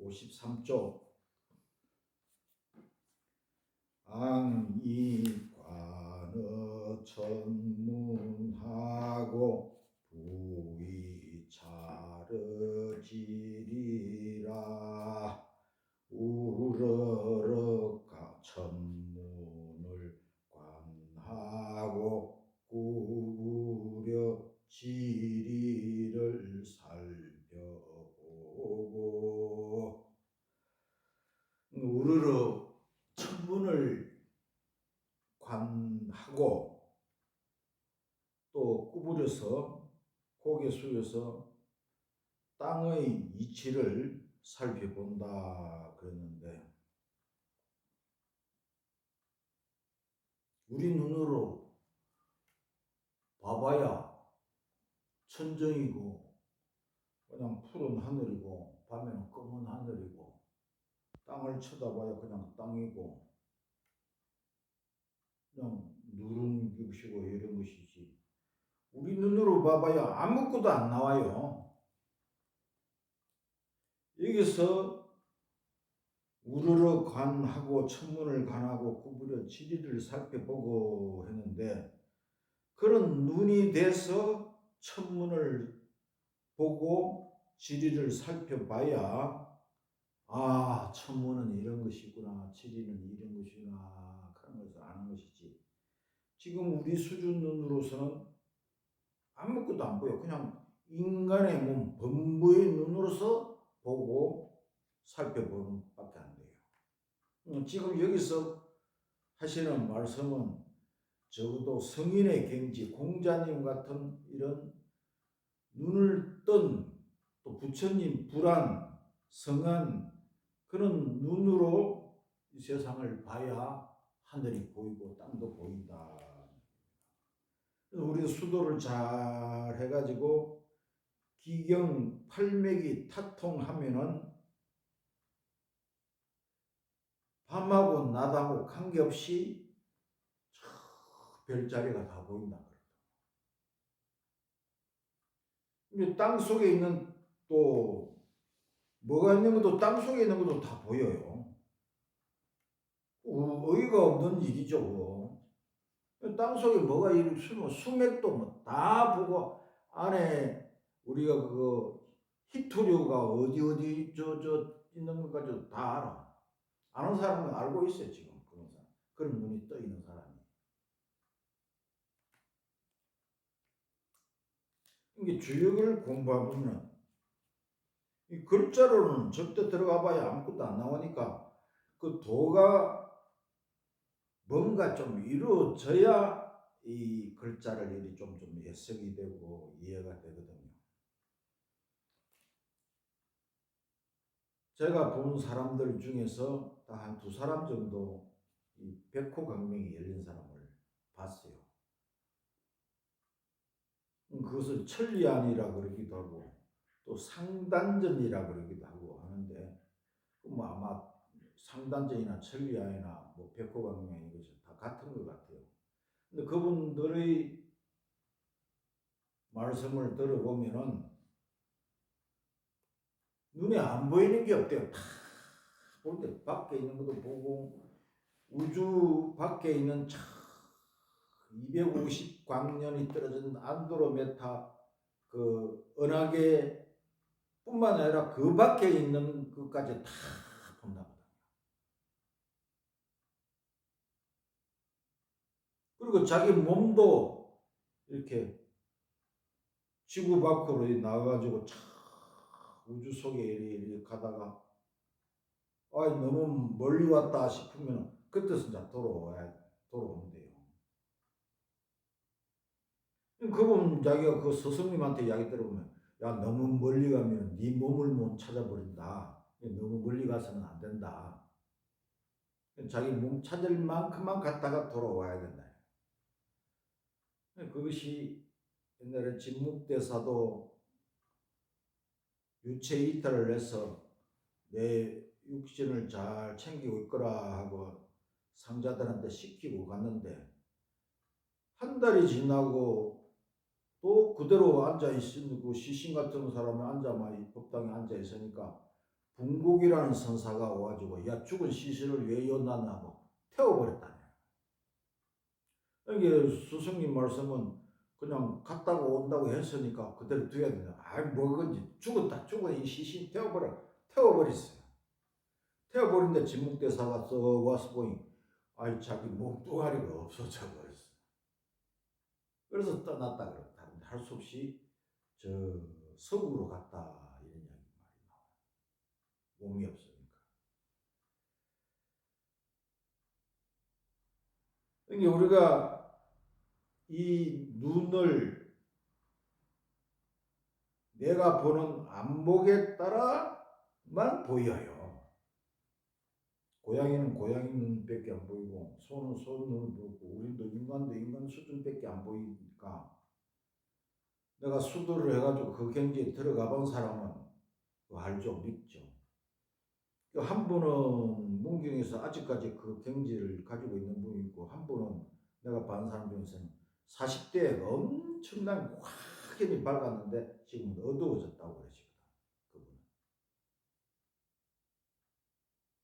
53조 앙이관어 천문하고 부위차르지리라 우러러 천문을 관하고 구부려 지리를 살펴보고 우르르 천문을 관하고 또 구부려서 고개 숙여서 땅의 이치를 살펴본다 그랬는데 우리 눈으로 봐봐야 천정이고 그냥 푸른 하늘이고 밤에는 검은 하늘이고 땅을 쳐다봐야 그냥 땅이고 그냥 누른 것이고 이런 것이지 우리 눈으로 봐봐야 아무것도 안 나와요. 여기서 우르르 관하고 천문을 관하고 구부려 지리를 살펴보고 했는데 그런 눈이 돼서 천문을 보고 지리를 살펴봐야 아 천문은 이런 것이구나 지리는 이런 것이구나 그런 것을 아는 것이지 지금 우리 수준 눈으로서는 아무것도 안 보여. 그냥 인간의 몸 범부의 눈으로서 보고 살펴보는 밖에 안 돼요. 지금 여기서 하시는 말씀은 적어도 성인의 경지, 공자님 같은 이런 눈을 뜬 또 부처님 불안, 성한 그런 눈으로 이 세상을 봐야 하늘이 보이고 땅도 보인다. 우리 수도를 잘 해가지고 기경 팔맥이 타통하면은 밤하고 낮하고 관계없이 저 별자리가 다 보인다. 근데 땅 속에 있는 또 뭐가 있는 것도 땅 속에 있는 것도 다 보여요. 어이가 없는 일이죠. 땅 속에 뭐가 이렇게 수맥도 뭐 다 보고 안에 우리가 그거 히토류가 어디 저 있는 것까지도 다 알아. 아는 사람은 알고 있어요 지금 그런 사람. 그런 눈이 떠 있는 사람이. 이게 주역을 공부하면 이 글자로는 절대 들어가봐야 아무것도 안 나오니까 그 도가 뭔가 좀 이루어져야 이 글자를 좀 해석이 되고 이해가 되거든요. 제가 본 사람들 중에서 딱 한 두 사람 정도 이 백호강명이 열린 사람을 봤어요. 그것을 천리안이라 그러기도 하고 또 상단전이라 그러기도 하고 하는데 뭐 아마 상단전이나 천리안이나 뭐 백호강명 이것이 다 같은 것 같아요. 근데 그분들의 말씀을 들어보면은 눈에 안 보이는 게 없대요. 다 볼 때 밖에 있는 것도 보고 우주 밖에 있는 250광년이 떨어진 안드로메다 그 은하계 뿐만 아니라 그 밖에 있는 것까지 다 본답니다. 그리고 자기 몸도 이렇게 지구 밖으로 나가가지고 우주 속에 이렇게 가다가 너무 멀리 왔다 싶으면 그때서 이제 돌아오는데요. 그분 자기가 그 스승님한테 이야기 들어보면 야 너무 멀리 가면 네 몸을 못 찾아버린다. 너무 멀리 가서는 안 된다. 자기 몸 찾을 만큼만 갔다가 돌아와야 된다. 그것이 옛날에 진묵대사도 유체 이탈을 해서 내 육신을 잘 챙기고 있거라 하고 상자들한테 시키고 갔는데 한 달이 지나고 또 그대로 앉아 있으니까 시신 같은 사람이 법당에 앉아 있으니까 분국이라는 선사가 와가지고 야 죽은 시신을 왜 연났냐고 태워버렸다네. 이게 스승님 말씀은 그냥 갔다가 온다고 했으니까 그대로 둬야 된다. 아이 뭐건지 죽었다. 죽은 이 시신 태워버렸어요. 태워버린데 진묵대사가 썩 와서 보니 아이 자기 몸뚱아리가 없어져 버렸어. 그래서 떠났다 그랬다. 할 수 없이 저 서구로 갔다 이런 이야기 말이 나와요. 몸이 없으니까. 그러니까 우리가 이 눈을 내가 보는 안목에 따라만 보여요. 고양이는 고양이 눈밖에 안 보이고 소는 소 눈을 보고 우리도 인간도 인간 수준밖에 안 보이니까 내가 수도를 해가지고 그 경지에 들어가 본 사람은 알죠, 믿죠. 한 분은 문경에서 아직까지 그 경지를 가지고 있는 분이 있고 한 분은 내가 본 사람 중에서는 40대에 엄청난 확연히 밝았는데 지금은 어두워졌다고 그러시거든. 그분은.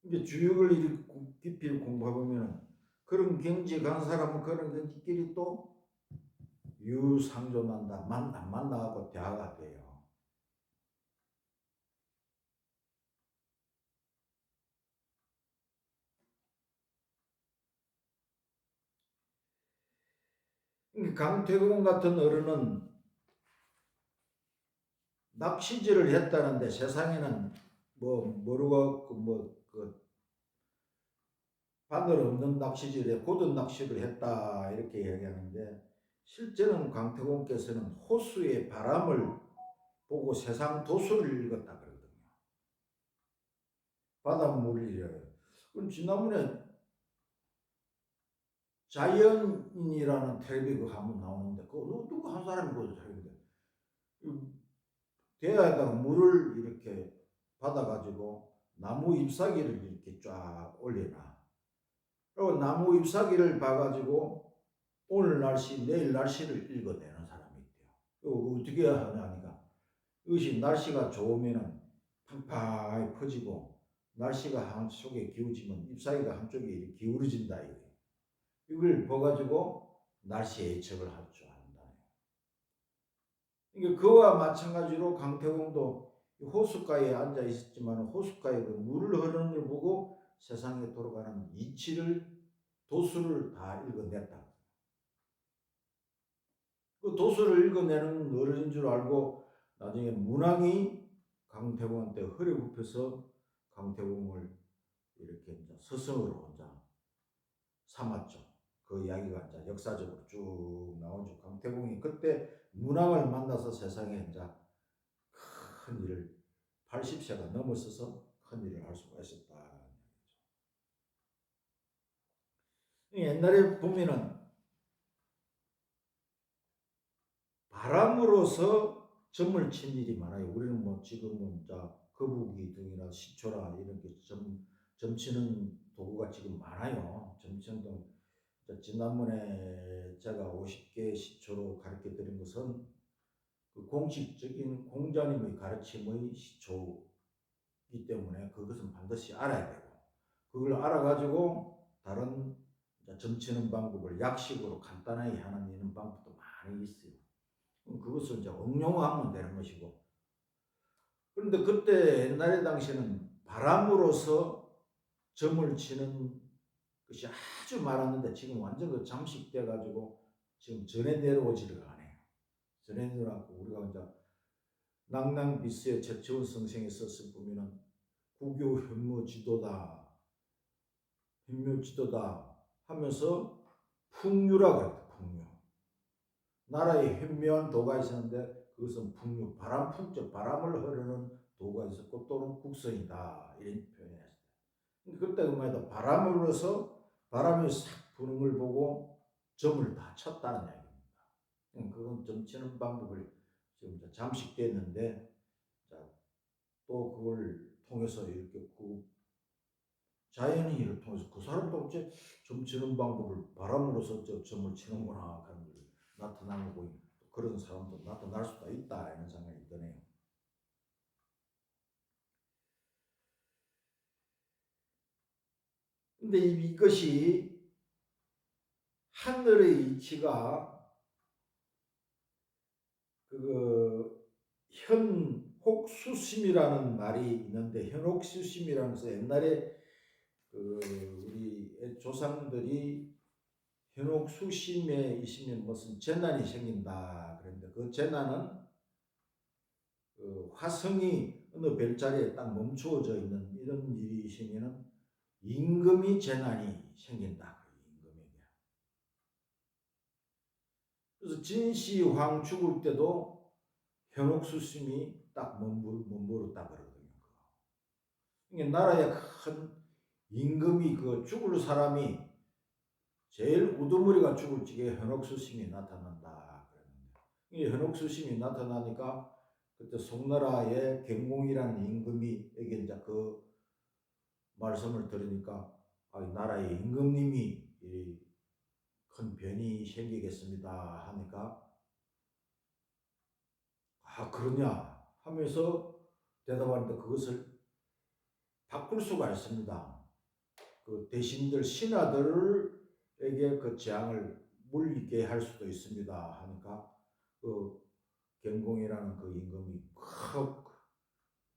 이게 주역을 이렇게 깊이 공부해보면 그런 경지에 간 사람은 그런 경지끼리 또 유상존한다. 만나고 대화가 돼요. 강태공 같은 어른은 낚시질을 했다는데 세상에는 모르고 그 바늘 없는 낚시질에 고든 낚시를 했다 이렇게 이야기하는데 실제는 강태공께서는 호수의 바람을 보고 세상 도수를 읽었다 그러거든요. 바닷물이래요. 그럼 지난번에 자연인이라는 텔레비 그 한번 나오는데 그 누구 한 사람이 그거 자연인데 대야에다가 물을 이렇게 받아가지고 나무 잎사귀를 이렇게 쫙 올려놔. 그리고 나무 잎사귀를 봐가지고 오늘 날씨, 내일 날씨를 읽어내는 사람이 있대요. 이거 어떻게 하냐니까 이것이 날씨가 좋으면은 팡팡하게 퍼지고 날씨가 한쪽에 기울어지면 잎사귀가 한쪽에 이렇게 기울어진다 이거예요. 이걸 봐가지고 날씨 예측을 할 줄 안다. 그러니까 그와 마찬가지로 강태공도 호숫가에 앉아 있었지만 호숫가에 그 물을 흐르는 걸 보고 세상에 돌아가는 이치를 도수를 다 읽어냈다. 그 도수를 읽어내는 어른인 줄 알고 나중에 문왕이 강태공한테 허리 굽혀서 강태공을 이렇게 이제 스승으로 이제 삼았죠. 그 이야기가 이제 역사적으로 쭉 나오죠. 강태공이 그때 문왕을 만나서 세상에 이제 큰 일을 80세가 넘었어서 큰 일을 할 수가 있었다. 옛날에 보면은 바람으로서 점을 친 일이 많아요. 우리는 뭐 지금은 거북이 등이나 시초라 이런 게 점치는 도구가 지금 많아요. 점치는 등 지난번에 제가 50개 시초로 가르쳐 드린 것은 그 공식적인 공자님의 가르침의 시초이기 때문에 그것은 반드시 알아야 되고 그걸 알아가지고 다른 점치는 방법을 약식으로 간단하게 하는 이런 방법도 많이 있어요. 그것을 이제 응용하면 되는 것이고 그런데 그때 옛날에 당시에는 바람으로서 점을 치는 것이 아주 많았는데 지금 완전 그 잠식돼 가지고 지금 전해 내려오지를 않아요. 전해 내려가고 우리가 이제 낭낭비스의 최치원 선생이 썼을 보면은 구교 현무 지도다 현묘 지도다 하면서 풍류라고 해요. 풍류. 나라에 현묘한 도가 있었는데 그것은 풍류, 바람 풍적, 바람을 흐르는 도가 있었고 또는 국성이다 이런 표현을 했어요. 그때 그 말이다 바람을 불어서 바람이 싹 부는 걸 보고 점을 다 쳤다는 얘기입니다. 그건 점 치는 방법을 지금 잠식됐는데 또 그걸 통해서 이렇게 자연인을 통해서 그 사람도 어째 점 치는 방법을 바람으로서 점을 치는구나 하는 걸 나타나고 그런 사람도 나타날 수가 있다 이런 생각이 드네요. 근데 이것이 하늘의 이치가 그 현혹수심이라는 말이 있는데, 현혹수심이라는 것은 옛날에 그 우리 조상들이 현혹수심에 있으면 무슨 재난이 생긴다 그랬는데, 그 재난은 그 화성이 어느 별자리에 딱 멈추어져 있는 이런 일이 생기는 임금이 재난이 생긴다. 임금에게. 그래서 진시황 죽을 때도 현혹수심이 딱 머무르다 그러거든요. 이게 나라의 큰 임금이 그 죽을 사람이 제일 우두머리가 죽을 적에 현혹수심이 나타난다 그랬는데, 이 현혹수심이 나타나니까 그때 송나라의 경공이라는 임금이에게 이제 그 말씀을 들으니까, 나라의 임금님이 큰 변이 생기겠습니다 하니까, 그러냐 하면서 대답하는데, 그것을 바꿀 수가 있습니다. 그 대신들 신하들에게 그 재앙을 물리게 할 수도 있습니다 하니까, 그 경공이라는 그 임금이 큰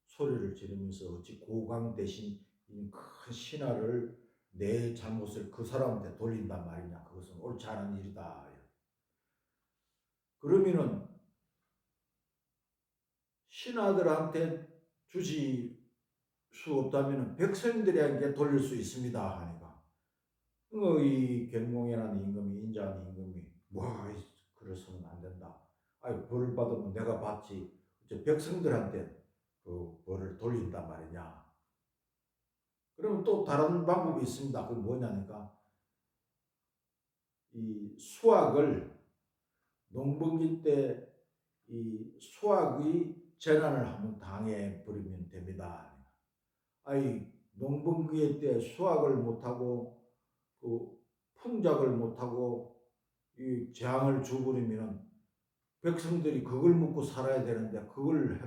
소리를 지르면서, 어찌 고강 대신 큰 신하를 내 잘못을 그 사람한테 돌린단 말이냐, 그것은 옳지 않은 일이다. 그러면은 신하들한테 주지 수 없다면 백성들에게 돌릴 수 있습니다 하니까, 이 경공이라는 임금이, 인자한 임금이, 그래서는 안 된다. 벌을 받으면 내가 받지, 백성들한테 그 벌을 돌린단 말이냐. 그러면 또 다른 방법이 있습니다. 그게 뭐냐니까, 이 수확을 농번기 때 이 수확의 재난을 한번 당해 버리면 됩니다. 농번기 때 수확을 못하고 그 풍작을 못하고 이 재앙을 줘버리면 백성들이 그걸 먹고 살아야 되는데, 그걸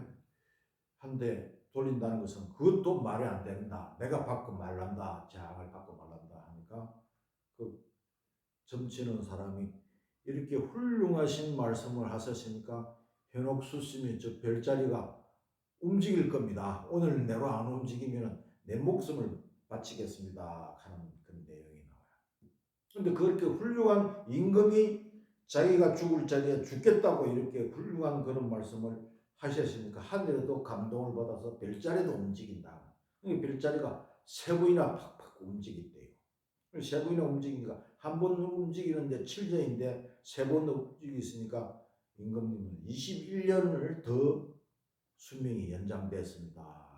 한데 돌린다는 것은 그것도 말이 안 된다. 내가 받고 말란다. 재앙을 받고 말란다 하니까, 그 점치는 사람이 이렇게 훌륭하신 말씀을 하셨으니까 현혹수심이 저 별자리가 움직일 겁니다. 오늘 내로 안 움직이면 내 목숨을 바치겠습니다 하는 그런 내용이 나와요. 근데 그렇게 훌륭한 임금이 자기가 죽을 자리에 죽겠다고 이렇게 훌륭한 그런 말씀을 하셨으니까, 하늘에도 감동을 받아서 별자리도 움직인다. 별자리가 세 번이나 팍팍 움직인대요. 세 번이나 움직이니까, 한 번 움직이는데 7년인데 세 번 움직였으니까 임금님은 21년을 더 수명이 연장됐습니다.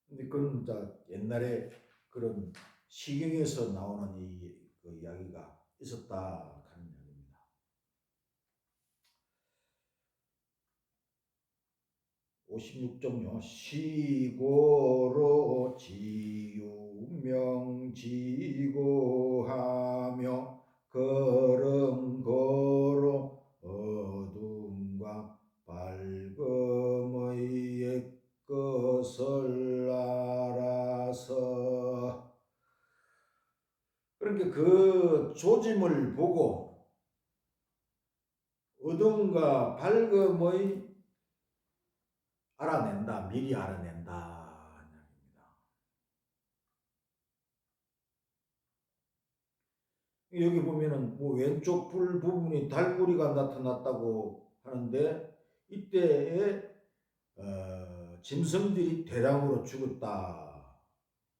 근데 그런 옛날에 그런 시경에서 나오는 그 이야기가 있었다 하는 이야기입니다. 56종요. 시고로 지유명지고하며 걸음거로 어둠과 밝음의 옛 것을 알아서. 그러니까 그 조짐을 보고 어둠과 밝음의 알아낸다, 미리 알아낸다 이야기입니다. 여기 보면은 왼쪽 불 부분이 달구리가 나타났다고 하는데, 이때에 짐승들이 대량으로 죽었다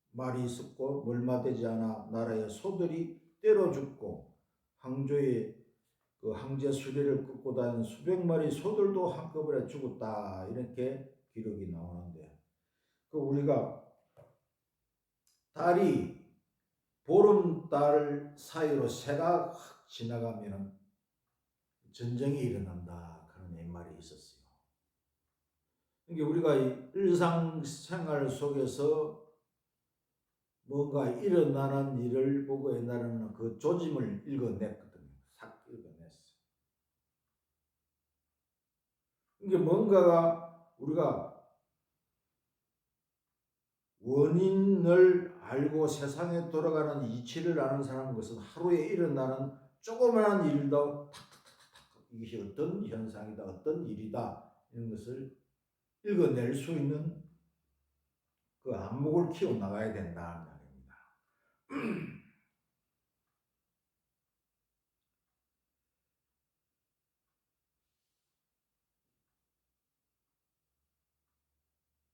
말이 있었고, 얼마 되지 않아 나라의 소들이 때려 죽고 항저에 그 항제 수레를 끌고 다니는 수백 마리 소들도 한꺼번에 죽었다, 이렇게 기록이 나오는데, 그 우리가 달이 보름달 사이로 새가 확 지나가면 전쟁이 일어난다 그런 옛말이 있었어요. 그러니까 우리가 일상생활 속에서 뭔가 일어나는 일을 보고 옛날에는 그 조짐을 읽어냈거든요. 싹 읽어냈어요. 이게 뭔가가 우리가 원인을 알고 세상에 돌아가는 이치를 아는 사람은 것은 하루에 일어나는 조그마한 일도 탁탁탁탁 이것이 어떤 현상이다, 어떤 일이다 이런 것을 읽어낼 수 있는 그 안목을 키워 나가야 된다는 말입니다.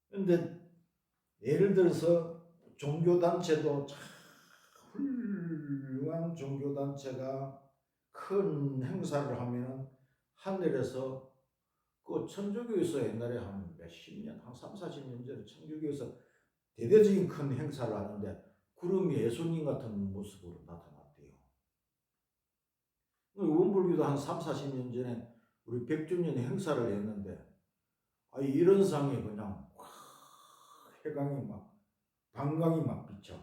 그런데 예를 들어서 종교단체도 참 훌륭한 종교단체가 큰 행사를 하면 하늘에서 그 천주교에서 옛날에 한 몇십 년, 한 3, 40년 전에 천주교에서 대대적인 큰 행사를 하는데 구름이 예수님 같은 모습으로 나타났대요. 원불교도 한 3, 40년 전에 우리 100주년 행사를 했는데 이런 상에 그냥 해강이 막 방광이 막 비쳐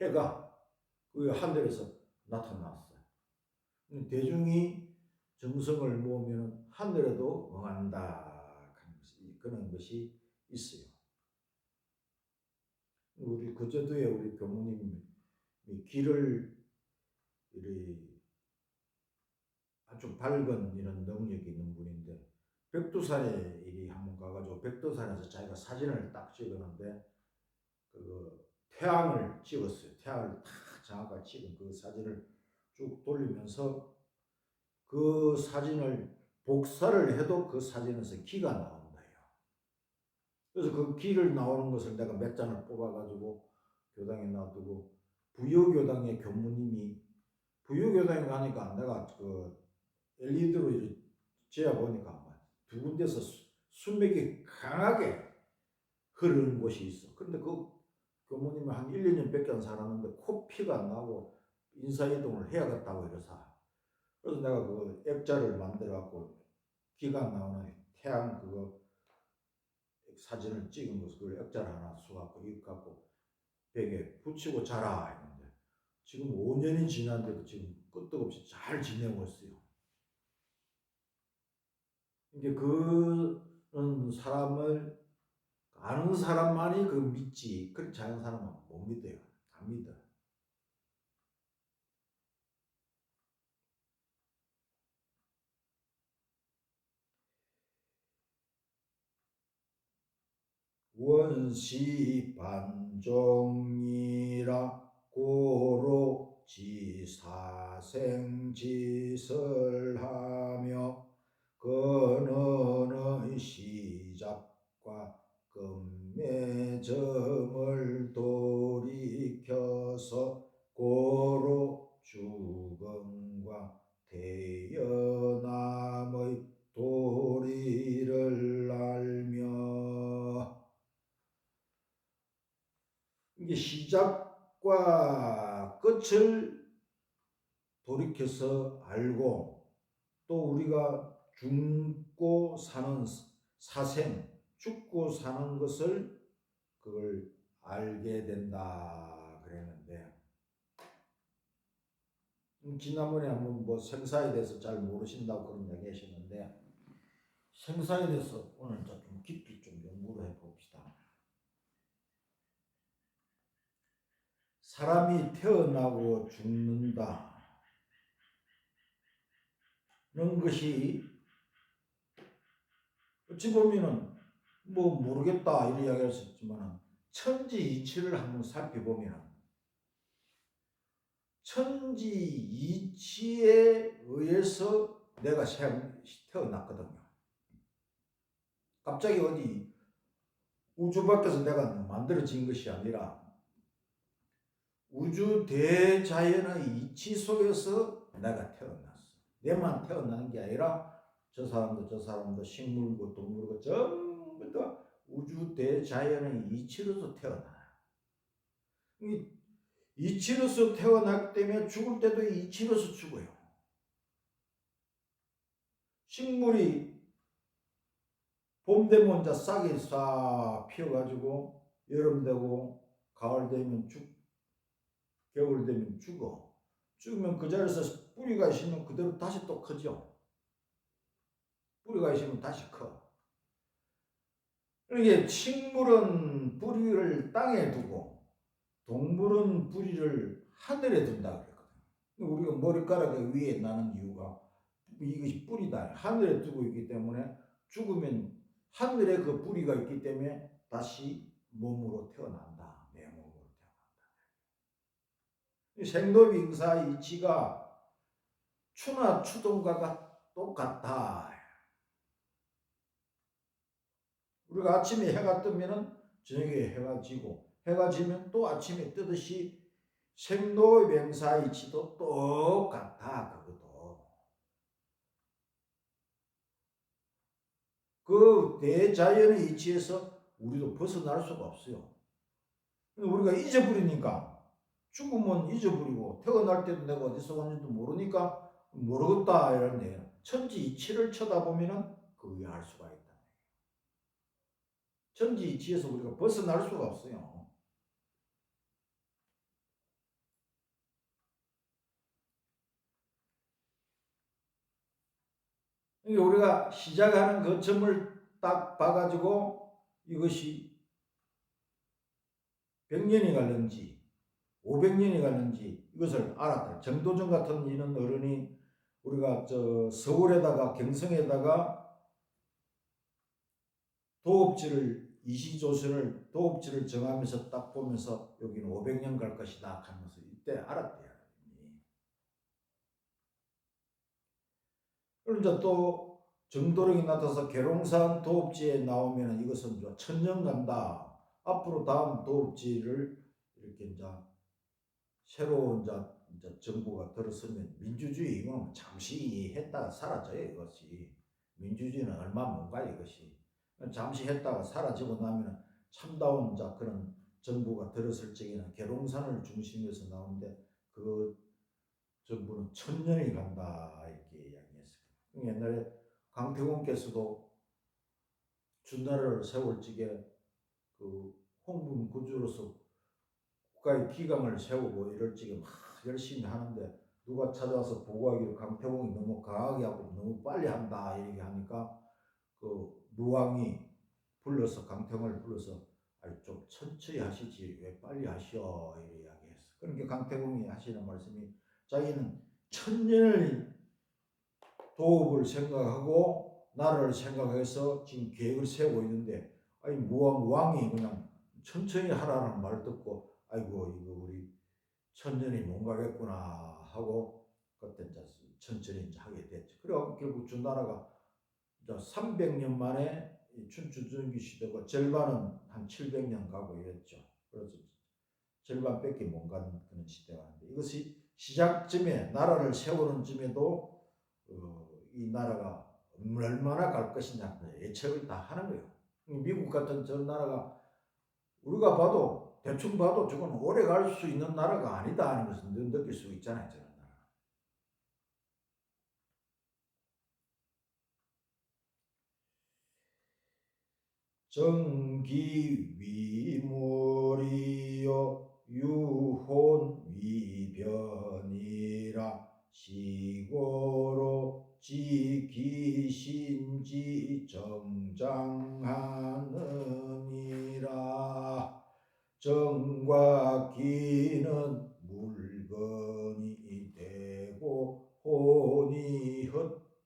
해가 그 하늘에서 나타났어요. 대중이 정성을 모으면 하늘에도 응한다 그런 것이 있어요. 우리 그제도에 우리 교무님이 길을 아주 밝은 이런 능력이 있는 분인데 백두산에 이리 한번 가가지고 백두산에서 자기가 사진을 딱 찍었는데 그 태양을 찍었어요. 태양을 딱 정확하게 찍은 그 사진을 쭉 돌리면서 그 사진을 복사를 해도 그 사진에서 기가 나온다요. 그래서 그 기를 나오는 것을 내가 몇 장을 뽑아가지고 교당에 놔두고 부여교당의 교무님이 부여교당에 가니까 내가 그 LED로 재어 보니까 두 군데서 수맥이 강하게 흐르는 곳이 있어. 그런데 그 교무님이 한 1, 2년밖에 안 살았는데 코피가 안 나고 인사이동을 해야겠다고 이러사. 그래서 내가 그 액자를 만들어 갖고 기가 나오는 태양 그거 사진을 찍은 것을 그걸 액자를 하나 쏘갖고 입 갖고 벽에 붙이고 자라 했는데 지금 5년이 지났는데도 지금 끄떡없이 잘 지내고 있어요. 이게 그런 사람을 아는 사람만이 그 믿지 그렇지 않은 사람은 못 믿어요. 안 믿어. 원시 반종이라 고로 지사생짓을 하며 근원의 시작과 끝맺음을 돌이켜서 고로 죽음과 태어남의 도리를 알며 이게 시작과 끝을 돌이켜서 알고 또 우리가 죽고 사는 사생, 죽고 사는 것을 그걸 알게 된다 그랬는데 지난번에 한번 뭐 생사에 대해서 잘 모르신다고 그런 이야기 하셨는데 생사에 대해서 오늘 좀 깊이 좀 연구를 해봅시다. 사람이 태어나고 죽는다 는 것이 어찌 보면은 뭐 모르겠다 이런 이야기할 수 있지만 천지이치를 한번 살펴보면 천지이치에 의해서 내가 태어났거든요. 갑자기 어디 우주 밖에서 내가 만들어진 것이 아니라 우주 대자연의 이치 속에서 내가 태어났어. 내만 태어나는 게 아니라 저 사람도 식물고 동물고 전부 다 우주 대자연의 이치로서 태어나. 이치로서 태어났기 때문에 죽을 때도 이치로서 죽어요. 식물이 봄 되면 이제 싹이 싹 피어가지고 여름 되고 가을 되면 겨울 되면 죽어. 죽으면 그 자리에서 뿌리가 있으면 그대로 다시 또 크죠. 뿌리가 있으면 다시 커. 이게 식물은 뿌리를 뿌리를 땅에 두고 동물은 뿌리를 하늘에 둔다 그랬거든요. 우리가 머리카락이 위에 나는 이유가 이것이 뿌리다. 하늘에 두고 있기 때문에 죽으면 하늘에 그 뿌리가 있기 때문에 다시 몸으로 태어난다. 내 몸으로 태어난다. 생로병사 이치가 추나 추동과 똑같다. 우리가 아침에 해가 뜨면은 저녁에 해가 지고 해가 지면 또 아침에 뜨듯이 생로병사 이치도 똑같다. 그것도 그 대자연의 이치에서 우리도 벗어날 수가 없어요. 우리가 잊어버리니까 죽으면 잊어버리고 태어날 때도 내가 어디서 왔는지도 모르니까 모르겠다 이런 천지이치를 쳐다보면은 그게 알 수가 있다. 천지이치에서 우리가 벗어날 수가 없어요. 우리가 시작하는 그 점을 딱 봐가지고 이것이 100년이 갈는지 500년이 갈는지 이것을 알았다. 정도전 같은 이런 어른이 우리가 서울에다가 경성에다가 이시조선을 도읍지를 정하면서 딱 보면서 여기는 500년 갈 것이다 하면서 이때 알았대요. 그럼 이제 또 정도령이 나타나서 계룡산 도읍지에 나오면 이것은 이제 1000년 간다. 앞으로 다음 도읍지를 이렇게 이제 새로운 이제 정부가 들어서면 민주주의는 잠시 했다가 사라져요. 이것이 민주주의는 얼마 못 가요. 이것이 잠시 했다가 사라지고 나면 참다운 그런 정부가 들어설 적에는 계룡산을 중심에서 나오는데 그 정부는 1000년이 간다 이렇게 이야기했어요. 옛날에 강태공께서도 준나라를 세울 적에 그 홍분 구주로서 국가의 기강을 세우고 이럴 적에 막 열심히 하는데 누가 찾아와서 보고하기를 강태공이 너무 강하게 하고 너무 빨리 한다 이렇게 하니까 그 무왕이 불러서 강태공을 불러서 좀 천천히 하시지 왜 빨리 하시오 이렇게 이야기했어. 그러니까 강태공이 하시는 말씀이 자기는 1000년을 도읍을 생각하고 나라를 생각해서 지금 계획을 세우고 있는데 아니 무왕이 그냥 천천히 하라는 말 듣고 아이고 이거 우리 1000년이 못 가겠구나 하고 그때 이제 천천히 이제 하게 됐죠. 그래서 결국 준나라가 이제 300년 만에 춘추전기 시대가 절반은 한 700년 가고 이랬죠. 그래서 절반밖에 못 가는 그런 시대가 있는데 이것이 시작쯤에 나라를 세우는 쯤에도 이 나라가 얼마나 갈 것이냐 예측을 다 하는 거예요. 미국 같은 저 나라가 우리가 봐도 대충 봐도 저건 오래 갈 수 있는 나라가 아니다 하는 것을 느낄 수 있잖아요. 저런 나라. 정기위물이요 유혼위변이라 시고로 지기신지 정장하느니라. 정과 기는 물건이 되고 혼이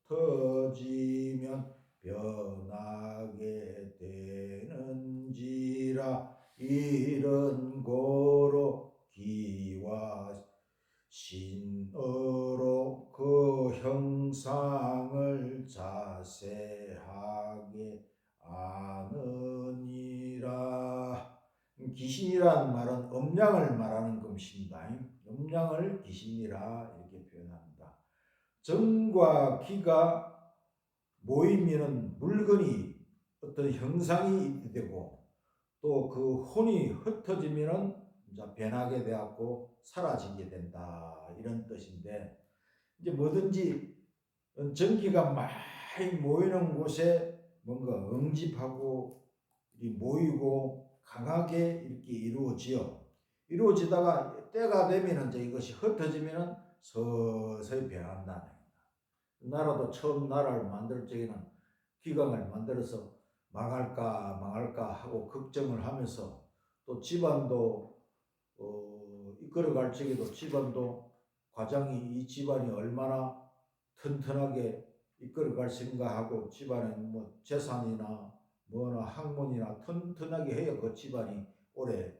흩어지면 변하게 되는지라. 이런 고로 기와 신어로 그 형상을 자세하게 아느니라. 기신이라는 말은 음량을 말하는 것입니다. 음량을 기신이라 이렇게 표현합니다. 정과 기가 모이면 물건이 어떤 형상이 되고 또 그 혼이 흩어지면 변하게 되었고 사라지게 된다 이런 뜻인데 이제 뭐든지 전기가 많이 모이는 곳에 뭔가 응집하고 모이고 강하게 이렇게 이루어지다가 때가 되면 이제 이것이 흩어지면 서서히 변한다. 나라도 처음 나라를 만들 적에는 기강을 만들어서 망할까 하고 걱정을 하면서 또 집안도 이끌어갈 적에도 집안도 과장이 이 집안이 얼마나 튼튼하게 이끌어갈 생각하고 집안에 뭐 재산이나 뭐나 학문이나 튼튼하게 해야 그 집안이 오래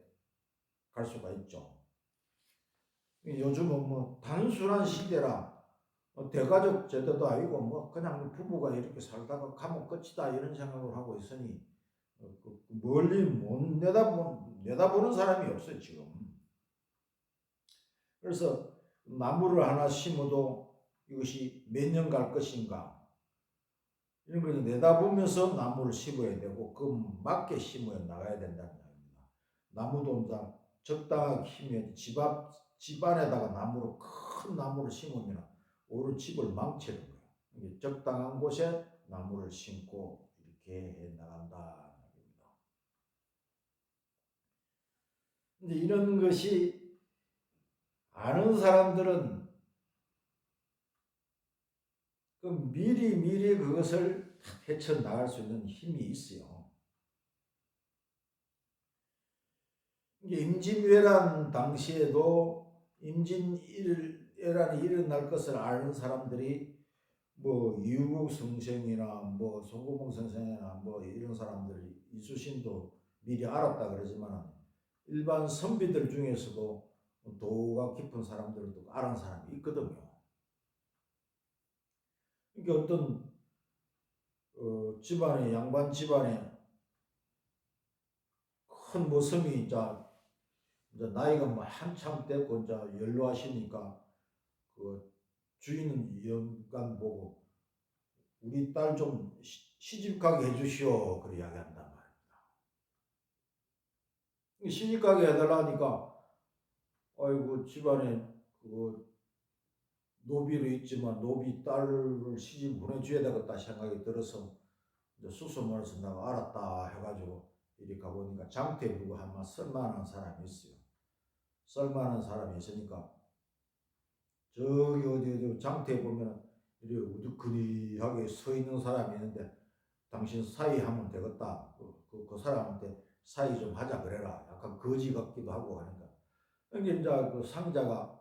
갈 수가 있죠. 요즘은 뭐 단순한 시대라 대가족 제도도 아니고 뭐 그냥 부부가 이렇게 살다가 가면 끝이다 이런 생각을 하고 있으니 멀리 못 내다보는 사람이 없어요 지금. 그래서 나무를 하나 심어도 이것이 몇 년 갈 것인가 이런 걸 내다보면서 나무를 심어야 되고 그 맞게 심어 나가야 된다는 이야기입니다. 나무도 적당하게 심어야지 집 안에다가 큰 나무를 심으면 오히려 집을 망치는 거예요. 적당한 곳에 나무를 심고 이렇게 해 나간다. 근데 이런 것이 아는 사람들은 그 미리 그것을 헤쳐 나갈 수 있는 힘이 있어요. 임진왜란 당시에도 임진왜란이 일어날 것을 아는 사람들이 뭐 이우국 선생이나 뭐 송구봉 선생이나 뭐 이런 사람들이 이수신도 미리 알았다 그러지만 일반 선비들 중에서도 도가 깊은 사람들도 아는 사람이 있거든요. 이게 어떤 집안에 양반 집안에 큰 모섬이 이제 나이가 뭐 한참 됐고 이제 연로하시니까 그 주인은 영감 보고 우리 딸 좀 시집가게 해주시오 그렇게 이야기한단 말입니다. 시집가게 해달라니까 아이고 집안에 그 노비로 있지만 노비 딸을 시집 보내줘야 되겠다 생각이 들어서 이제 수소문해서 내가 알았다 해가지고 이리 가보니까 장태부고 한마 쓸만한 사람이 있어요. 쓸만한 사람이 있으니까 저기 어디 장태에 보면 이리 우두커니하게 서 있는 사람이 있는데 당신 사위 하면 되겠다. 그 사람한테 사위 좀 하자 그래라. 약간 거지 같기도 하고 하니까. 이게 이제 그 상자가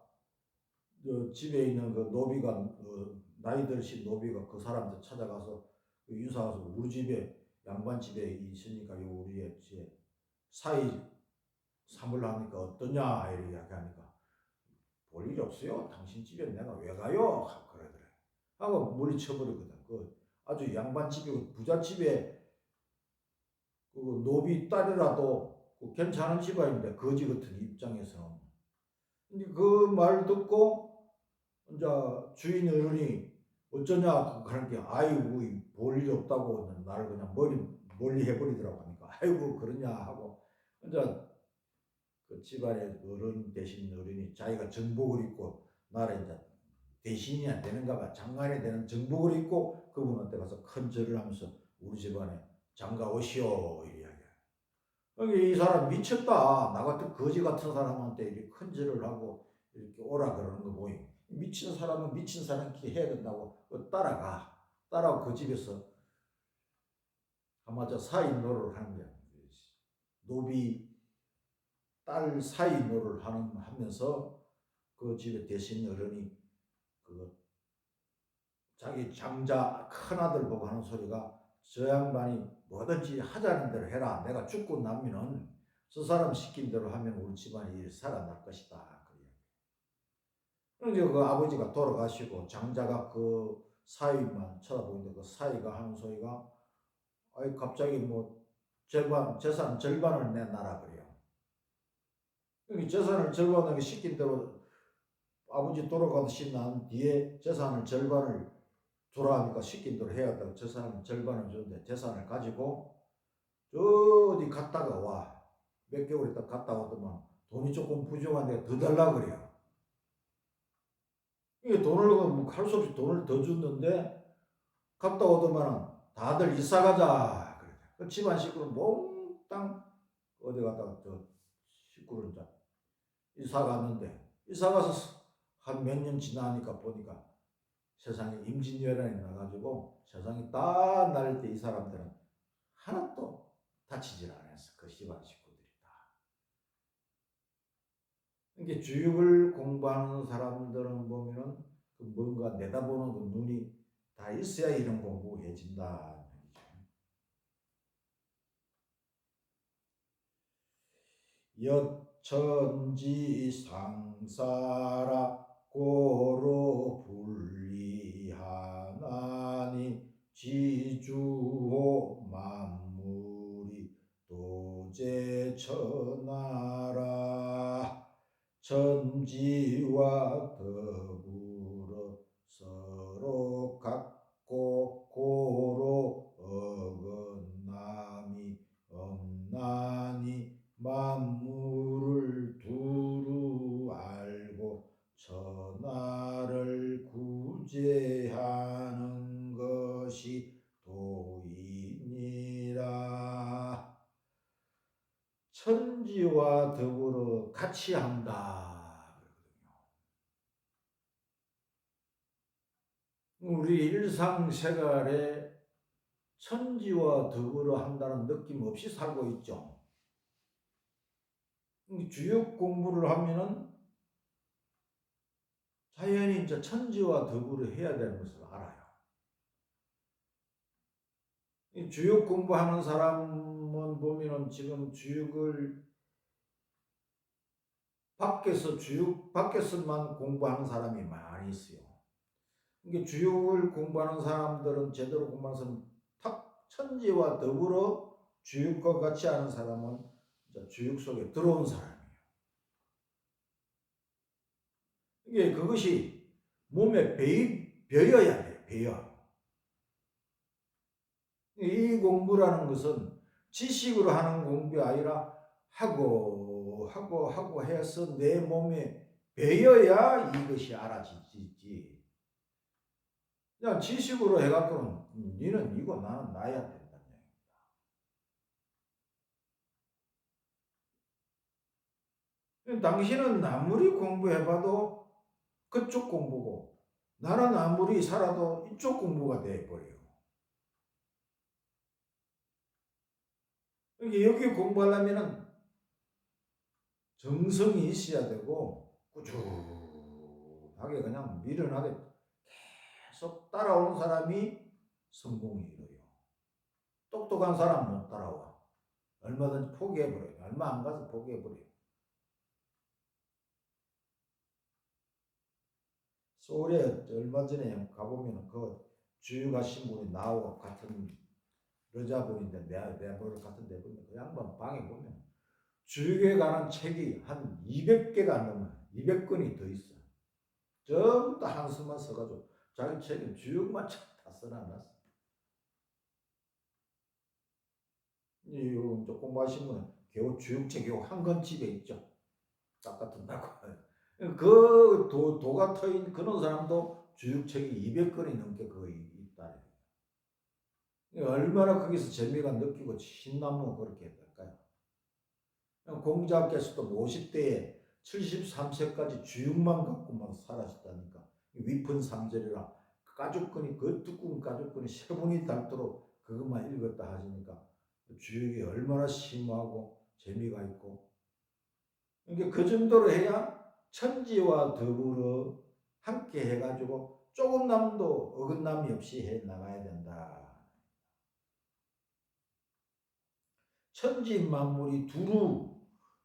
집에 있는 그 노비가 나이 들신 노비가 그 사람한테 찾아가서 유사해서 우리 집에 양반 집에 있으니까 요 우리의 사위 삼으려니까 어떠냐 이렇게 이야기하니까 볼 일이 없어요. 당신 집에 내가 왜 가요? 그러더래. 하고 물리쳐버리거든. 그 아주 양반 집이고 부자 집에 그 노비 딸이라도 그 괜찮은 집안인데 거지 같은 입장에서는. 근데 그 말 듣고 이제 주인 어른이 어쩌냐 그런 게 아이고 볼 일이 없다고 나를 그냥 멀리 해버리더라고 하니까 아이고 그러냐 하고 이제 그 집안의 어른 대신 어른이 자기가 정복을 입고 나를 이제 대신이 안 되는가 봐 장관이 되는 정복을 입고 그분한테 가서 큰 절을 하면서 우리 집안에 장가 오시오 이래 이야기해. 이 사람 미쳤다. 나 같은 거지 같은 사람한테 이렇게 큰 절을 하고 이렇게 오라 그러는 거 보이. 미친 사람은 미친 사람끼리 해야 된다고 따라가. 따라고 그 집에서 아마 저 사이 노릇을 하는 거야. 노비 딸 사이 노릇을 하면서 그 집에 대신 어른이 그 자기 장자 큰아들 보고 하는 소리가 저 양반이 뭐든지 하자는 대로 해라. 내가 죽고 나면은 저 사람 시킨 대로 하면 우리 집안이 살아날 것이다. 그런데 그 아버지가 돌아가시고 장자가 그 사위만 쳐다보는데 그 사위가 하는 소리가 아이 갑자기 뭐 재산 절반을 내놔라 그래요. 재산을 절반을 시킨 대로 아버지 돌아가신 난 뒤에 재산을 절반을 주라 하니까 시킨 대로 해야 된다고 재산을 절반을 주는데 재산을 가지고 저 어디 갔다가 와. 몇 개월 있다 갔다 오더만 돈이 조금 부족한데 더 달라 그래요. 이게 돈을 할 수 없이 돈을 더 줬는데 갔다 오더만 다들 이사 가자 그래. 그 집안 식구는 몽땅 어디 갔다가 저 식구를 이제 이사 갔는데 이사 가서 한 몇 년 지나니까 보니까 세상에 임진왜란이 나가지고 세상이 딱 나를 때 이 사람들은 하나도 다치질 않았어. 그 집안 식구들이 다. 이게 주육을 공부하는 사람들은 보면은 그 뭔가 내다보는 그 눈이 다 있어야 이런 공부해진다. 여천지 상사라 고로 분리하나니 지주호 만물이 도제천하라. 천지와 더불어 서로 갖고 고로 어긋남이 없나니 만물을 두루 알고 천하를 구제하는 것이 도이니라. 천지와 더불어 같이 한다. 우리 일상생활에 천지와 더불어 한다는 느낌 없이 살고 있죠. 주역 공부를 하면은 자연히 이제 천지와 더불어 해야 되는 것을 알아요. 주역 공부하는 사람은 보면은 지금 주역을 밖에서만 공부하는 사람이 많이 있어요. 이게 주역을 공부하는 사람들은 제대로 공부하는 사람은 천지와 더불어 주역과 같이 하는 사람은 주역 속에 들어온 사람이에요. 이게 그것이 몸에 배여야 돼, 배여. 이 공부라는 것은 지식으로 하는 공부가 아니라 하고 해서 내 몸에 배여야 이것이 알아지지. 그냥 지식으로 해갖고는 니는 이거 나는 나야 된다는 얘기입니다. 당신은 아무리 공부해봐도 그쪽 공부고 나는 아무리 살아도 이쪽 공부가 돼버려요. 여기 공부하려면 정성이 있어야 되고 꾸준하게 그냥 미련하게 계속 따라오는 사람이 성공이 이루어요. 똑똑한 사람 못 따라와. 얼마든지 포기해버려요. 얼마 안 가서 포기해버려요. 서울에 얼마 전에 가보면 그 주유가신 분이 나하고 같은 여자분인데 내 버릇 같은 데 보면 그 양반 방에 보면 주유에 관한 책이 한 200개가 안 넘어요. 200권이 더 있어. 전부 다 한수만 써가지고 자기 책은 주역만 다 써놨어. 이 공부하신 분은 겨우 주역책 한 권 집에 있죠. 딱 같은다고. 그 도가 터인 그런 사람도 주역책이 200권이 넘게 거의 있다. 얼마나 거기서 재미가 느끼고 신나면 그렇게 될까요? 공자께서도 50대에 73세까지 주역만 갖고만 살았다니까. 위픈 삼절이라 가죽끈이 그 두꺼운 가죽끈이 세 번이 닳도록 그것만 읽었다 하시니까 주역이 얼마나 심하고 재미가 있고 그러니까 그 정도로 해야 천지와 더불어 함께 해가지고 조금남도 어긋남이 없이 해 나가야 된다. 천지 만물이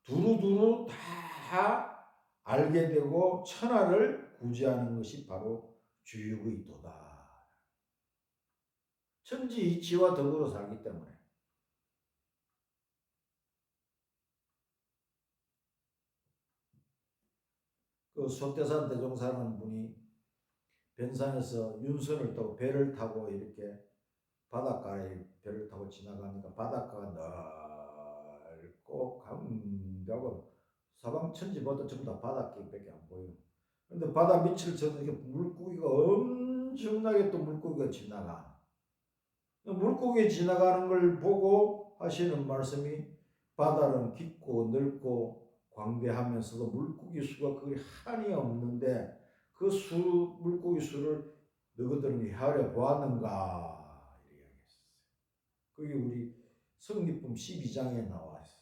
두루두루 다 알게 되고 천하를 구제하는 것이 바로 주역의 도다. 천지 이치와 더불어 살기 때문에. 그 소태산 대종사라는 분이 변산에서 윤선을 타고 배를 타고 이렇게 바닷가에 배를 타고 지나가니까 바닷가가 넓고 강하고 사방천지보다 전부 다 바닷길밖에 안 보여. 근데 바다 밑을 저는 이렇게 물고기가 엄청나게 또 물고기가 지나가. 물고기 지나가는 걸 보고 하시는 말씀이 바다는 깊고 넓고 광대하면서도 물고기 수가 거의 한이 없는데 그 물고기 수를 너희들은 헤아려 보았는가? 이렇게 하겠어요. 그게 우리 성립품 12장에 나와 있어요.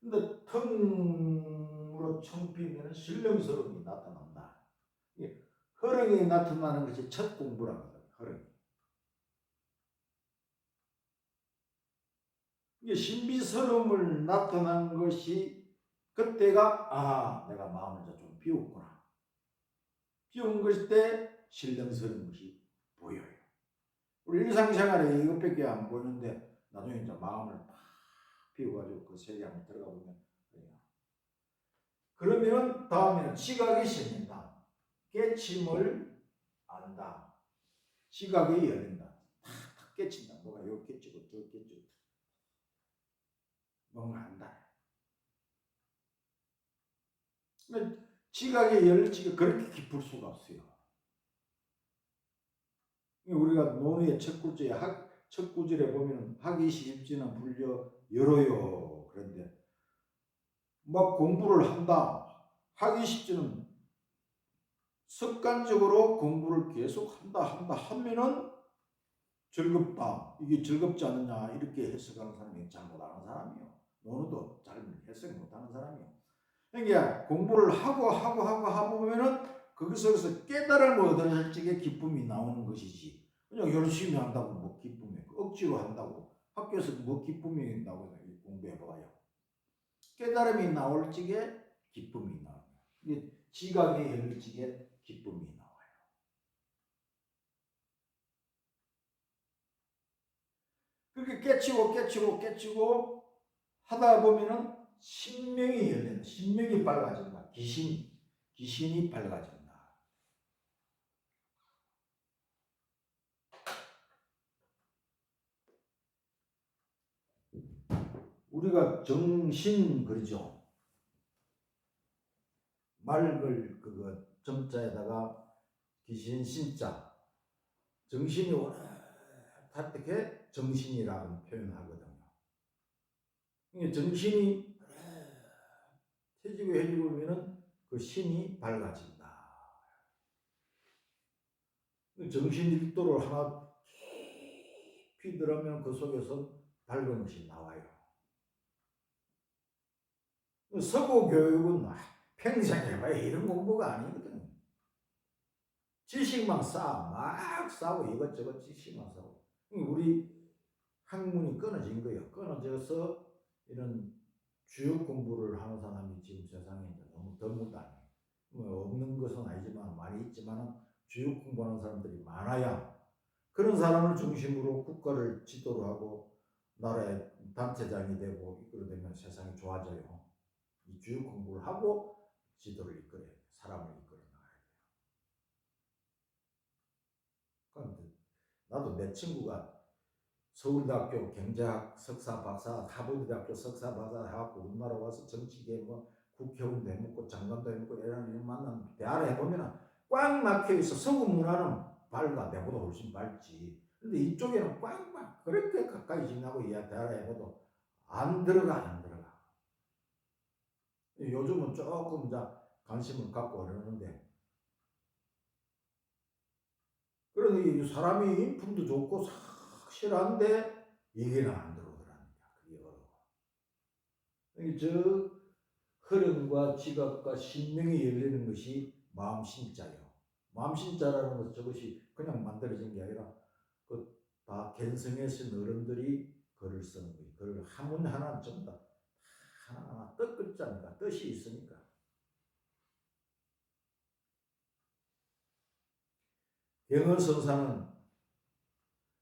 근데 텅으로 청피면 신령스러움이 나타난다. 허령이 나타나는 것이 첫 공부라거든. 허령. 이게 신비스러움을 나타난 것이 그때가 내가 마음을 좀 비웠구나. 비운 것일 때 신령스러운 것이 보여요. 우리 일상생활에 이것밖에 안 보이는데 나중에 이제 마음을 팍 비워가지고 그 세계 한번 들어가 보면 그래요. 그러면 다음에는 지각이 생긴다. 깨침을 안다. 지각이 열린다. 탁 깨친다. 뭐가 여기 깨치고 저 깨치고 뭔가 안다. 지각이 열리지가 그렇게 깊을 수가 없어요. 우리가 논의 첫 구절에 첫 구절에 보면 하기 쉽지는 불려 열어요. 그런데 막 공부를 한다. 하기 쉽지는 습관적으로 공부를 계속 한다 하면은 즐겁다. 이게 즐겁지 않느냐 이렇게 해석하는 사람이 잘 못하는 사람이요. 논어도 잘 해석 못하는 사람이요. 그러니까 공부를 하고 보면은 거기서 깨달음을 얻을 적에 기쁨이 나오는 것이지. 그냥 열심히 한다고 뭐 기쁨이 억지로 한다고 학교에서 뭐 기쁨이 나오고 공부해봐요. 깨달음이 나올 적에 기쁨이 나와요. 지각이 열릴 적에 기쁨이 나와요. 그렇게 깨치고 하다 보면은 신명이 열린다. 신명이 밝아진다. 귀신이 밝아진다. 우리가 정신 그러죠. 맑을 그거 정자에다가 귀신 신자. 정신이 오랫할 때 정신이라고 표현하거든요. 정신이 해지고 보면은 그 신이 밝아진다. 정신 일도를 하나 깊이 들으면 그 속에서 밝은 것이 나와요. 서구 교육은 평생 해봐야 이런 공부가 아니거든. 지식만 막 쌓고 이것저것 지식만 쌓고. 우리 학문이 끊어진 거예요. 끊어져서 이런 주요 공부를 하는 사람이 지금 세상에 너무 드물다. 뭐 없는 것은 아니지만 많이 있지만 주요 공부하는 사람들이 많아야 그런 사람을 중심으로 국가를 지도로 하고 나라의 단체장이 되고 이끌어내면 세상이 좋아져요. 이 주요 공부를 하고 지도를 이끌어야 돼. 사람을 이끌어 나가야 돼요. 그런데 나도 내 친구가 서울대학교 경제학 석사 박사, 하버드대학교 석사 박사 해갖고 우리나라 와서 정치계 뭐 국회의원도 해먹고 장관도 해먹고 이런 일 만나면 대화를 해보면 꽉 막혀 있어. 서구 문화는 밝아. 내보다 훨씬 밝지. 근데 이쪽에는 꽉 막 그렇게 가까이 지나고 대화를 해봐도 안 들어가. 요즘은 조금 이제 관심을 갖고 그러는데 그런데 사람이 인품도 좋고 확실한데 얘기는 안 들어오더랍니다. 그게 어려워. 저 흐름과 지각과 신명이 열리는 것이 마음신자예요. 마음신자라는 것은 저것이 그냥 만들어진 게 아니라 그 다 견성에 쓴 어른들이 글을 쓰는 거예요. 글을 한문 하나 전부 다 하나하나 뜻글자니까 뜻이 있으니까. 경허성사는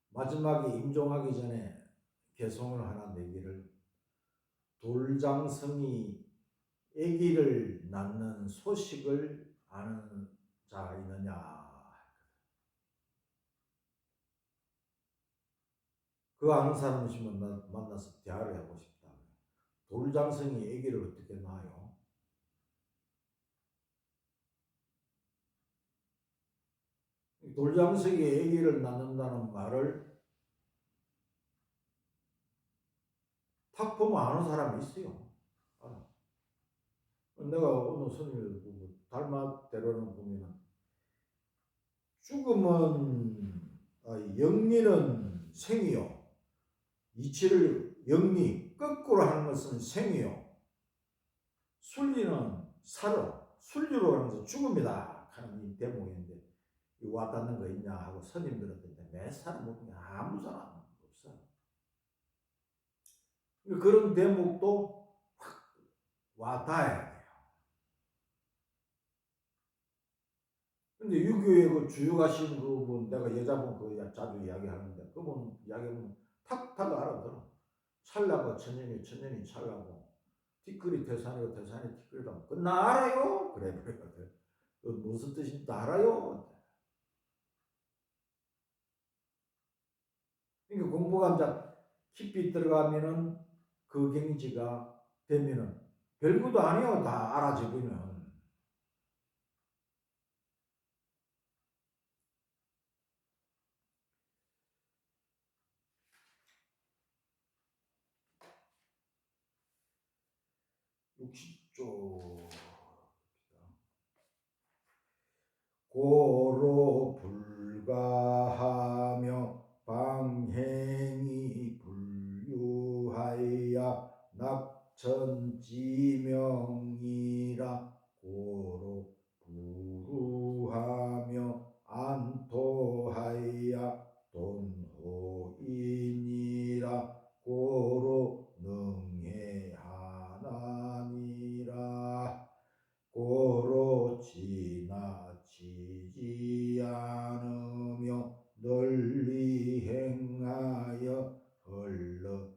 마지막에 임종하기 전에 개송을 하나 내기를 돌장성이 아기를 낳는 소식을 아는 자가 있느냐. 그 아는 사람 있으면 만나서 대화를 하고 싶다. 돌장성이 아기를 어떻게 낳아요? 돌장성이 아기를 낳는다는 말을 탁 보면 아는 사람이 있어요. 내가 오늘 스님을 보고 달마대로는 보면 죽음은 영리는 생이요. 이치를 영리 거꾸로 하는 것은 생이요. 순리는 사로, 순리로 하면서 죽음이다 하는 이 대목인데 와닿는 거 있냐 하고 스님들한테 몇 사람 묻냐 아무 사람 없어. 그런 대목도 확 와닿아야 돼요. 근데 유교의 그 주역하신 그분 내가 여자분 그 자주 이야기하는데 그분 이야기하면 탁탁 알아들어. 찰나고 천년이 천년이 찰나고 티끌이 태산이고 태산이 티끌이라면 그나 알아요? 그래 무슨 뜻인지 알아요? 그러니까 공부가 이제 깊이 들어가면은 그 경지가 되면은 별것도 아니에요. 다 알아지고는. 60조 고로 불가하며 방행이 불유하여 낙천지명이라 고로 부루하며 안토하여 돈호이니라 고로 능해하나니라 고로 지나치지 않으며 널리 행하여 흘러가지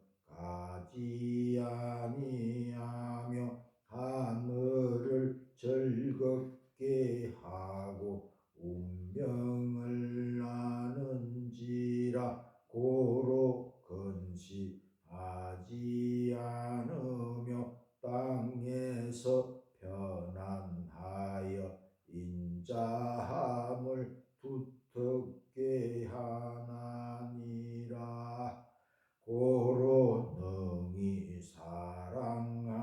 아니하며 하늘을 즐겁게 하고 운명을 아는지라 고로 근시하지 않으며 땅에서 편안하여 인자함을 두텁게 하나니라 고로 능히 사랑하나니라.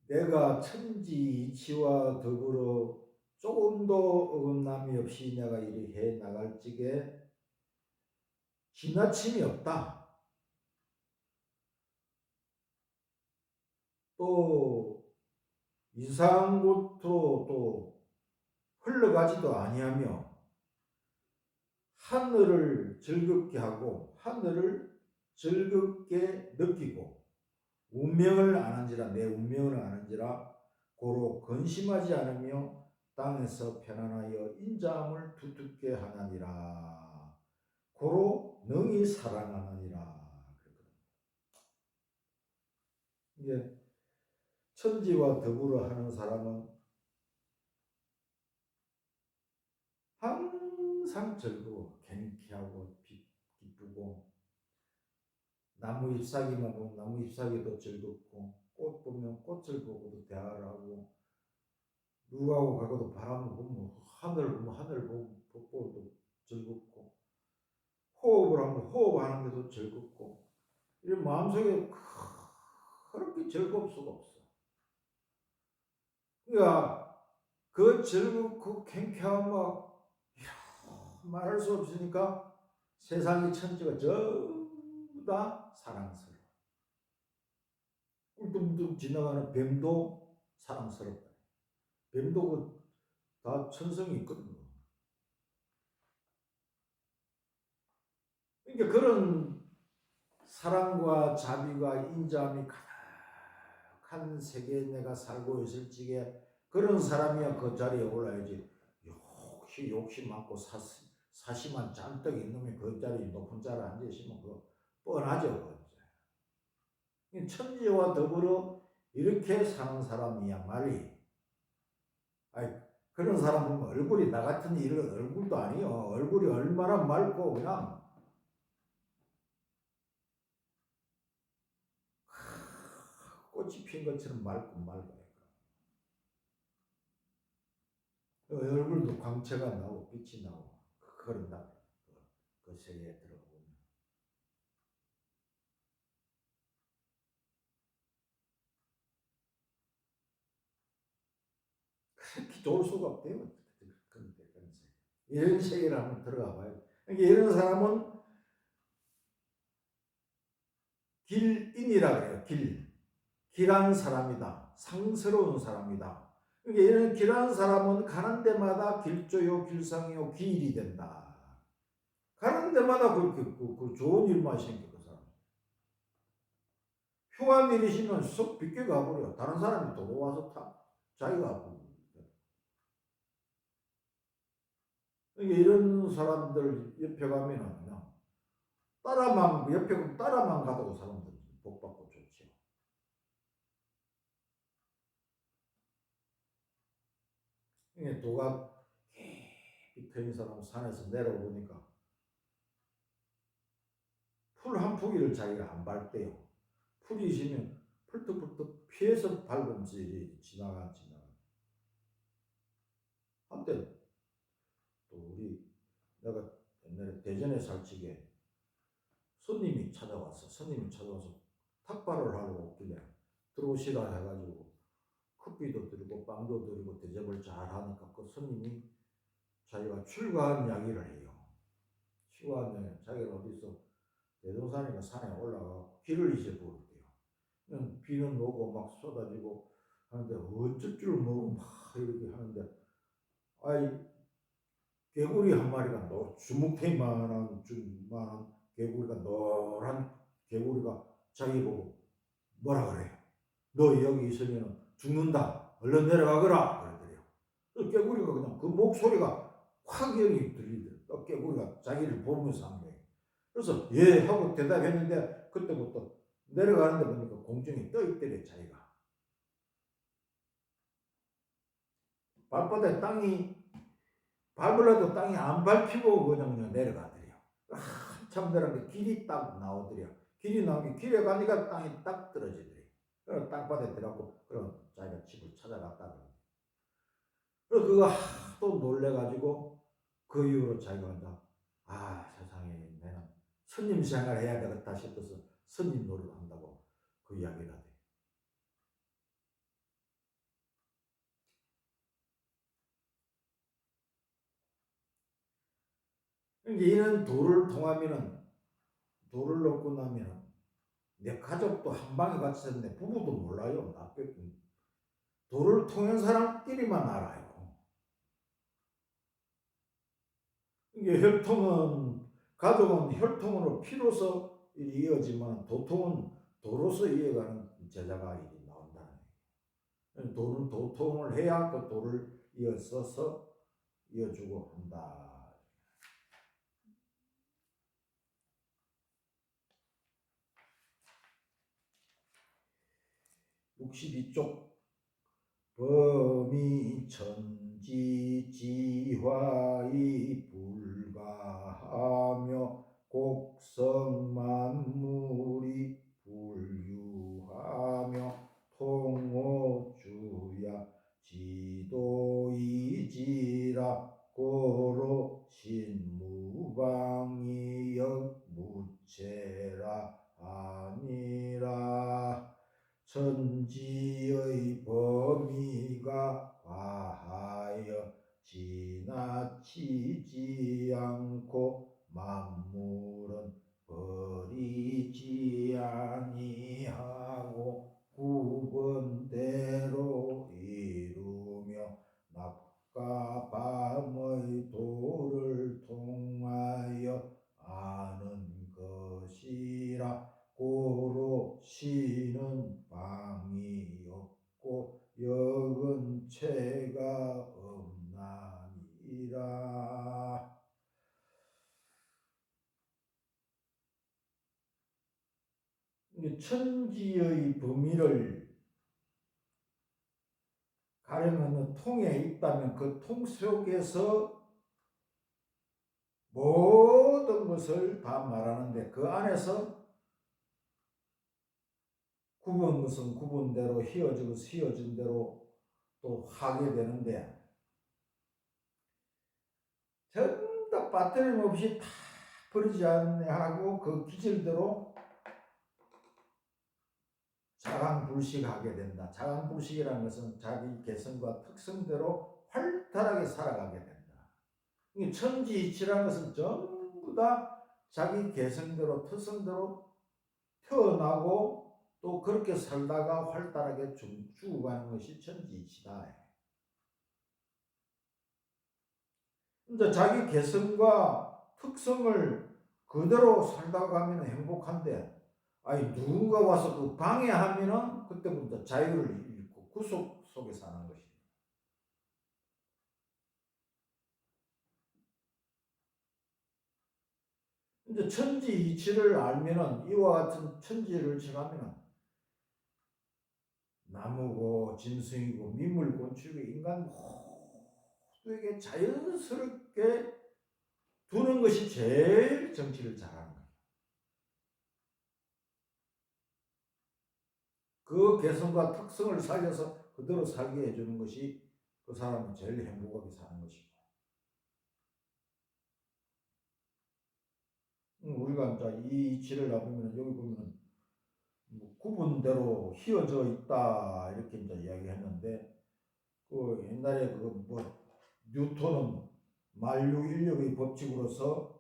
내가 천지이치와 더불어 조금도 어긋남이 없이 내가 이리 해 나갈 적에 지나침이 없다. 또 이상한 곳으로 또 흘러가지도 아니하며 하늘을 즐겁게 하고 하늘을 즐겁게 느끼고 운명을 아는지라 내 운명을 아는지라 고로 근심하지 않으며 땅에서 편안하여 인자함을 두텁게 하나니라 고로 능히 사랑하느니라. 이게 천지와 더불어 하는 사람은 항상 즐거워 경쾌하고 기쁘고 나무 잎사귀만 보면 나무 잎사귀도 즐겁고 꽃 보면 꽃을 보고도 대화를 하고 누구하고 가고도 바람을 보면 하늘 보면 하늘 보고도 즐겁고 호흡을 하면 호흡하는데도 즐겁고 이런 마음속에 그렇게 즐거울 수가 없어. 그러니까 그 즐겁고 쾌쾌한 막 말할 수 없으니까 세상의 천지가 전부 다 사랑스러워. 꿀뚱뚱 지나가는 뱀도 사랑스럽다. 뱀도 다 천성이 있거든요. 그러니까 그런 사랑과 자비와 인자함이 가득한 세계에 내가 살고 있을 적에 그런 사람이야 그 자리에 올라야지. 욕심 많고 사심한 잔뜩 있는 놈이 그 자리 높은 자리에 앉아있으면 그거 뻔하죠. 천지와 더불어 이렇게 사는 사람이야말이 그런 사람 보면 얼굴이 나 같은 이런 얼굴도 아니요. 얼굴이 얼마나 맑고 그냥 꽃이 핀 것처럼 맑고 맑아요. 얼굴도 광채가 나고 빛이 나고 그런다. 그 세계에 들어보면 그렇게 좋을 수가 없대요. 그런 세계. 이런 세계를 한번 들어가 봐요. 그러니까 이런 사람은 길인이라 그래요. 길한 사람이다. 상스러운 사람이다. 그러니까 이런 길한 사람은 가는 데마다 길조요, 길상이요, 기일이 된다. 가는 데마다 그렇게 그 좋은 일만 생겨, 그 사람. 휴가 내리시면 쏙 빗겨 가버려. 다른 사람이 돌아와서 자기가. 그러니까 이런 사람들 옆에 가면은 그냥 옆에 따라만 가도 사람들 복 받고 좋죠. 이게 도가 깊이 트인 사람 산에서 내려오니까 풀 한 포기를 자기가 안 밟대요. 풀이 있으면 펄떡펄떡 피해서 밟은지 지나가. 한때 또 내가 옛날에 대전에 살찌게 손님이 찾아와서 탁발을 하러 오길래 들어오시라 해가지고 커피도 드리고 빵도 드리고 대접을 잘 하니까 그 손님이 자기가 출가한 이야기를 해요. 출가한 이야기, 자기가 어디서 대동산이나 산에 올라가고 길을 잊어버렸대요. 비는 오고 막 쏟아지고 하는데 어쩔 줄 모르고 막 이렇게 하는데, 아이 개구리 한 마리가 주먹태만한 개구리가, 노란 개구리가 자기 보고 뭐라 그래요? 너 여기 있으면 죽는다. 얼른 내려가거라. 그러더래요. 개구리가 그냥 그 목소리가 확 여기 들리더래요. 개구리가 자기를 보면서 한 거예요. 그래서 예 하고 대답했는데 그때부터 내려가는데 보니까 공중에 떠 있더래 자기가. 발바닥에 밟으려도 땅이 안 밟히고 그냥 내려가더래요. 한참 내려가는데 길이 딱 나오더래요. 길이 나오면 길에 가니까 땅이 딱 떨어지더래요. 그래서 땅바닥에 들어가고 그럼 자기가 집을 찾아갔다. 그래서 그거 하도 놀래가지고 그 이후로 자기가 세상에 내는 스님 생활 해야 되겠다 싶어서 스님 노릇 한다고 그 이야기가 돼. 이는 돌을 놓고 나면 내 가족도 한 방에 같이 있는데 부부도 몰라요. 돌을 통한 사람끼리만 알아요. 이게 가족은 혈통으로 피로서 이어지만 도통은 도로서 이어가는 제자가 나온다는 얘기예요. 돌은 도통을 해야 그 돌을 이어주고 한다. 62쪽 범이 천지지화이 불가하며 곡성만물이 불유하며 통호주야 지도이지라 고로 신무방이 역무체라 아니라 천지의 범위가 과하여 지나치지 않고 만물은 버리지 아니하고 구분대로 이루며 낮과 밤의 도를 통하여 아는 것이라 고로 시는 방이 없고 역은 죄가 없나니라. 천지의 범위를 가려면 통에 있다면 그 통 속에서 모든 것을 다 말하는데 그 안에서 구분 것은 구분대로 휘어진 것은 휘어진 대로 또 하게 되는데 전부 다 빠뜨림 없이 다 버리지 않냐고 그 기질대로 자강불식하게 된다. 자강불식이라는 것은 자기 개성과 특성대로 활달하게 살아가게 된다. 천지이치라는 것은 전부 전부 다 자기 개성대로 특성대로 태어나고 또 그렇게 살다가 활달하게 죽어가는 것이 천지이치다. 이제 자기 개성과 특성을 그대로 살다가 가면 행복한데, 아니 누군가 와서 그 방해하면은 그때부터 자유를 잃고 구속 속에 사는 것입니다. 이제 천지이치를 알면은, 이와 같은 천지를 칭하면은 나무고 짐승이고 민물 곤충이고 인간 모두에게 자연스럽게 두는 것이 제일 정치를 잘하는 거예요. 그 개성과 특성을 살려서 그대로 살게 해주는 것이 그 사람은 제일 행복하게 사는 것이고, 우리가 이제 이 이치를 나보면 여기 보면은 뭐 구분대로 휘어져 있다 이렇게 이제 이야기했는데, 그 옛날에 그 뭐 뉴턴은 만류 인력의 법칙으로서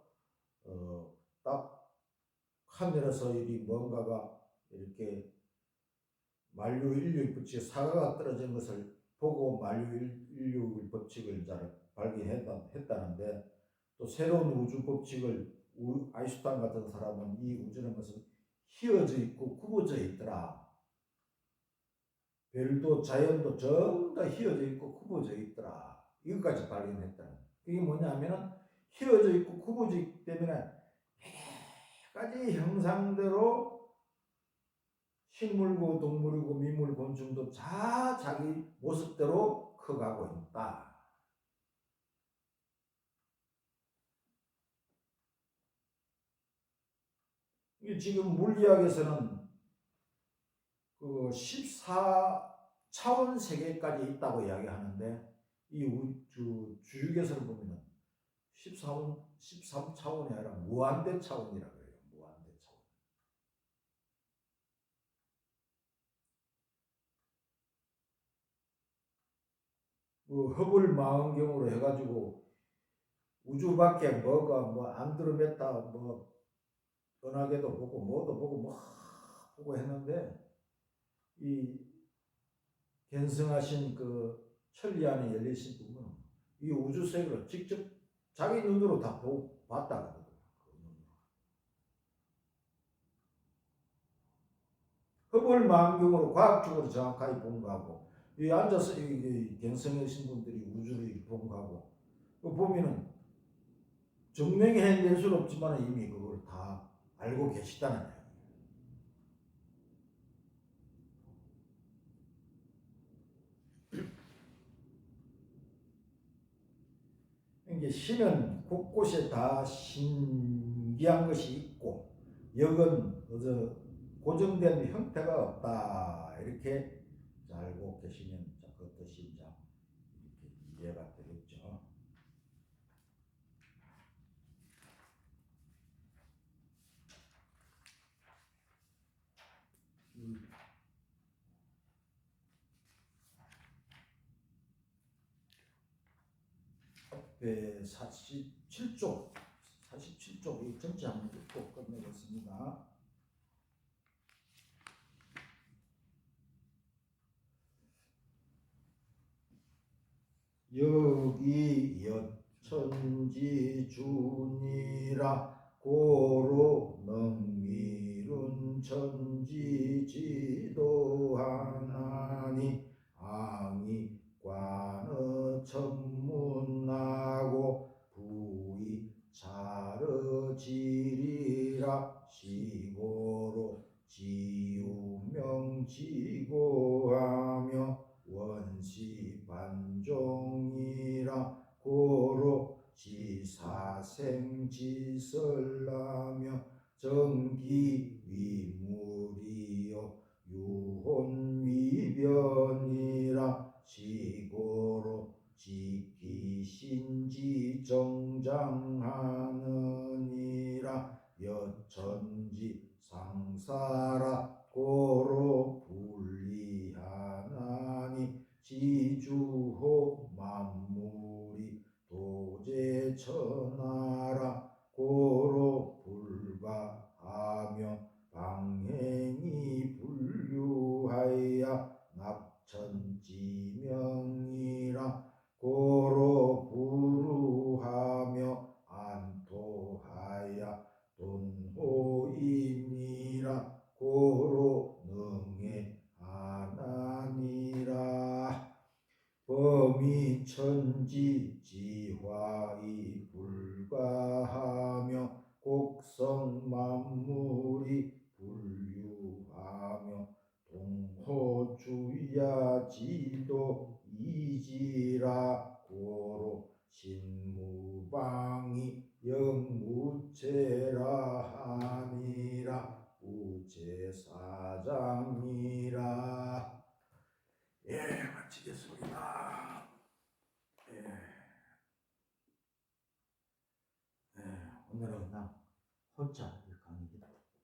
딱 하늘에서 이 뭔가가 이렇게 만류 인력의 법칙에 사과가 떨어진 것을 보고 만류 인력의 법칙을 이제 발견했다는데, 또 새로운 우주 법칙을 아인슈타인 같은 사람은 이 우주는 것은 휘어져 있고 굽어져 있더라. 별도 자연도 전부 다 휘어져 있고 굽어져 있더라. 이것까지 발견했다. 그게 뭐냐면은 휘어져 있고 굽어져 있기 때문에 여러 가지 형상대로 식물고 동물이고 민물 곤충도 다 자기 모습대로 커가고 있다. 지금 물리학에서는 그 14차원 세계까지 있다고 이야기하는데, 이 우주 주역에서는 보면은 13차원이 아니라 무한대 차원이라고 해요. 무한대 차원. 그 허블 망원경으로 해가지고 우주 밖에 뭐가 뭐 안드로메다 뭐 은하계도 보고 뭐도 보고 뭐 보고 했는데, 이 견성하신 그 천리안에 열리신 분은 이 우주색을 직접 자기 눈으로 다 보고 봤다 그러더라고요. 허블 망원경으로 과학적으로 정확하게 본 거하고, 이 앉아서 이 견성하신 분들이 우주를 본 거하고 보면은 증명해 낼 수는 없지만 이미 그걸 다 알고 계시다는 거예요. 이게 신은 곳곳에 다 신기한 것이 있고 역은 어저 고정된 형태가 없다 이렇게 알고 계시면 그 뜻이 이제 이렇게 이해가 되겠죠. 네, 47쪽 이 전체 한번 읽고 끝내겠습니다. 여기 여천지준이라 고로 능미룬 천지지도하나니 앙이 관어 천문하고 부이 자르지리라 시고로 지우명지고하며 원시 반종이라 고로 지사생지설라며 정기 위물이요 유혼위변이라 시고로 지기신지 정장하느니라 여천지 상사라 고로 불리하나니 지주호 만물이 도제천하라 고로 곡성 만물이 분류하며 동호주야 지도 이지라 고로 신무방이 영무체라 하니라 우체사장이라. 예, 마치겠습니다. 예, 예, 오늘은 그냥 혼자